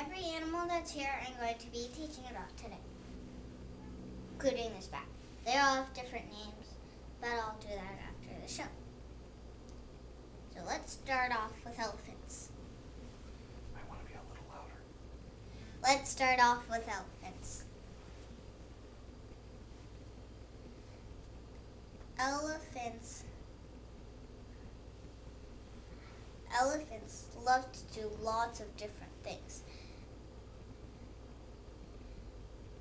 every animal that's here I'm going to be teaching about today, including this bat. They all have different names, but I'll do that after the show. So let's start off with elephants. I want to be a little louder. Let's start off with elephants. Elephants love to do lots of different things.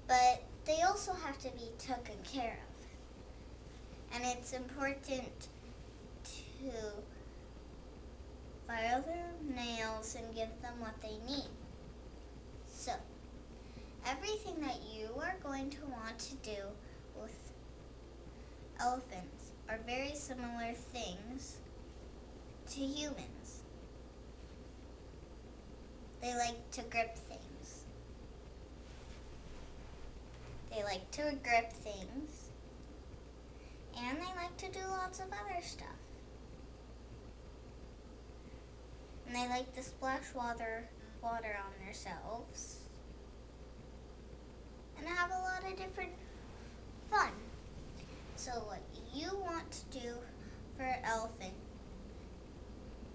But they also have to be taken care of. And it's important to file their nails and give them what they need. So, everything that you are going to want to do with elephants are very similar things to humans. They like to grip things. They like to grip things. And they like to do lots of other stuff. And they like to splash water on themselves. And have a lot of different fun. So what you want to do for an elephant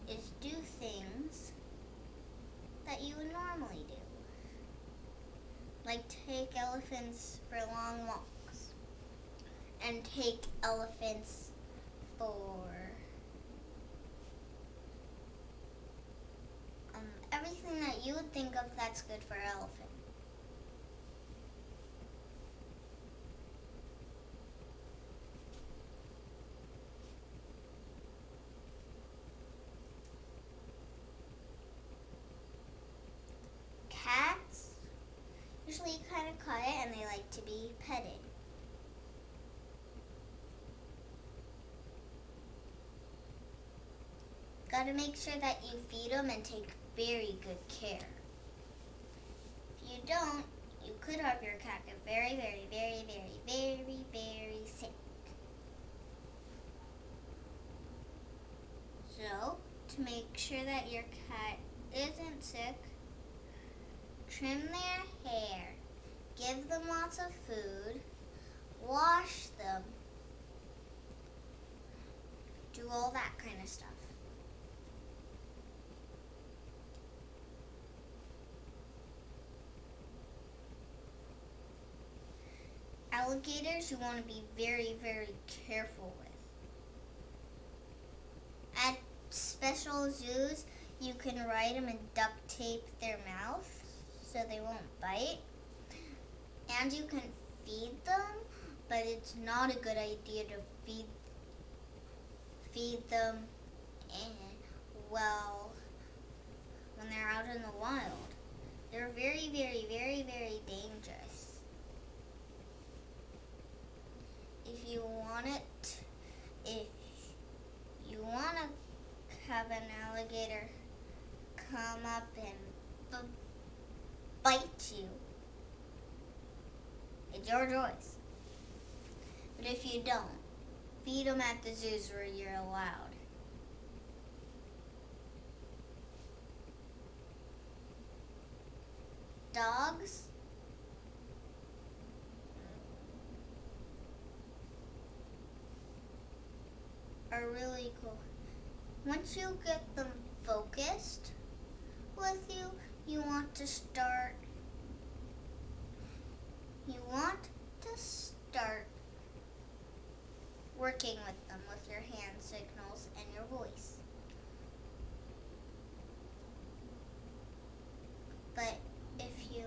is do things that you would normally do. Like take elephants for long walks. And take elephants for everything that you would think of that's good for an elephant. Cats usually kind of quiet and they like to be petted. Got to make sure that you feed them and take very good care. If you don't, you could have your cat get very, very, very, very, very, very sick. So, to make sure that your cat isn't sick, trim their hair, give them lots of food, wash them, do all that kind of stuff. Alligators you want to be very, very careful with. At special zoos, you can ride them and duct tape their mouth so they won't bite. And you can feed them, but it's not a good idea to feed them when they're out in the wild. They're very, very, very, very dangerous. If you want to have an alligator come up and bite you, it's your choice. But if you don't, feed them at the zoos where you're allowed. Dogs are really cool. Once you get them focused with you, you want to start working with them with your hand signals and your voice. But if you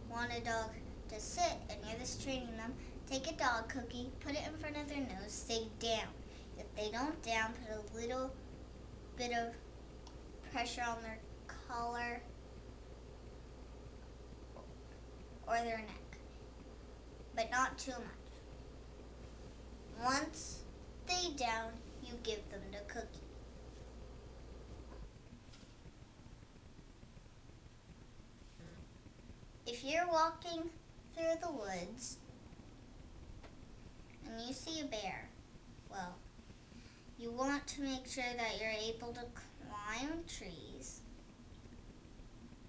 want a dog to sit and you're just training them, take a dog cookie, put it in front of their nose, say down. If they don't down, put a little bit of pressure on their collar or their neck, but not too much. Once they down, you give them the cookie. If you're walking through the woods and you see a bear, well, you want to make sure that you're able to climb trees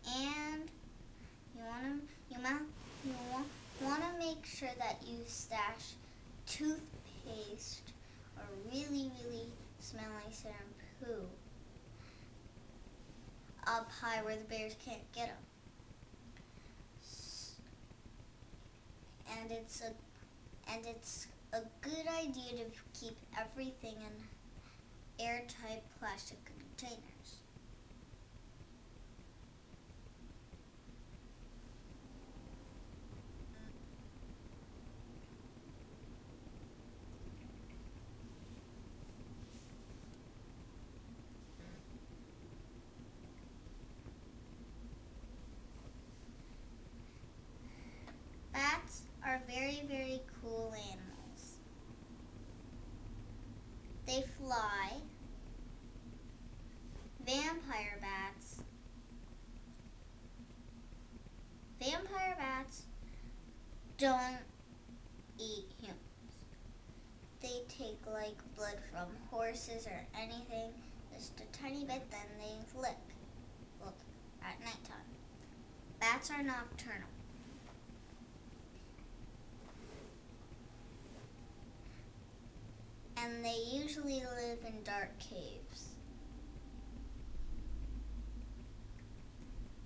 and want to make sure that you stash toothpaste or really smelly shampoo up high where the bears can't get them. And it's a good idea to keep everything in airtight plastic containers. Bats are very cool animals. They fly. Vampire bats don't eat humans. They take like blood from horses or anything, just a tiny bit, then they lick. Well, at nighttime. Bats are nocturnal. And they usually live in dark caves.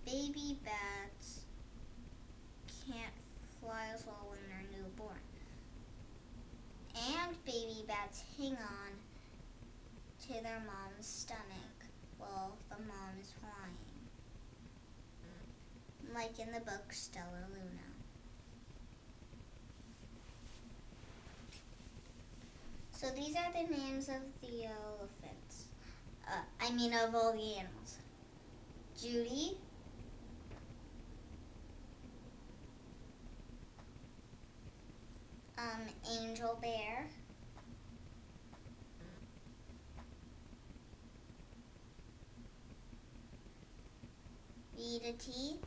Baby bats can't fly as well when they're newborn. And baby bats hang on to their mom's stomach while the mom is flying. Like in the book Stellar Luna. So these are the names of the elephants. Of all the animals. Judy, Angel Bear, Vita T,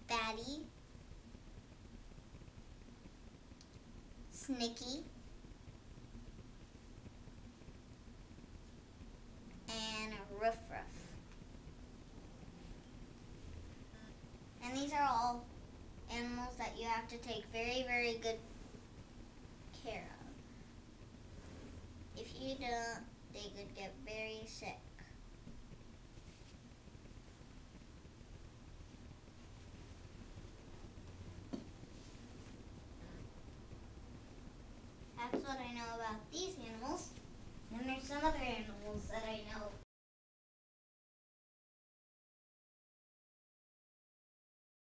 Batty, Snicky, and Ruff Ruff. And these are all animals that you have to take very good care of. If you don't, they could get very sick. That's what I know about these animals. And there's some other animals that I know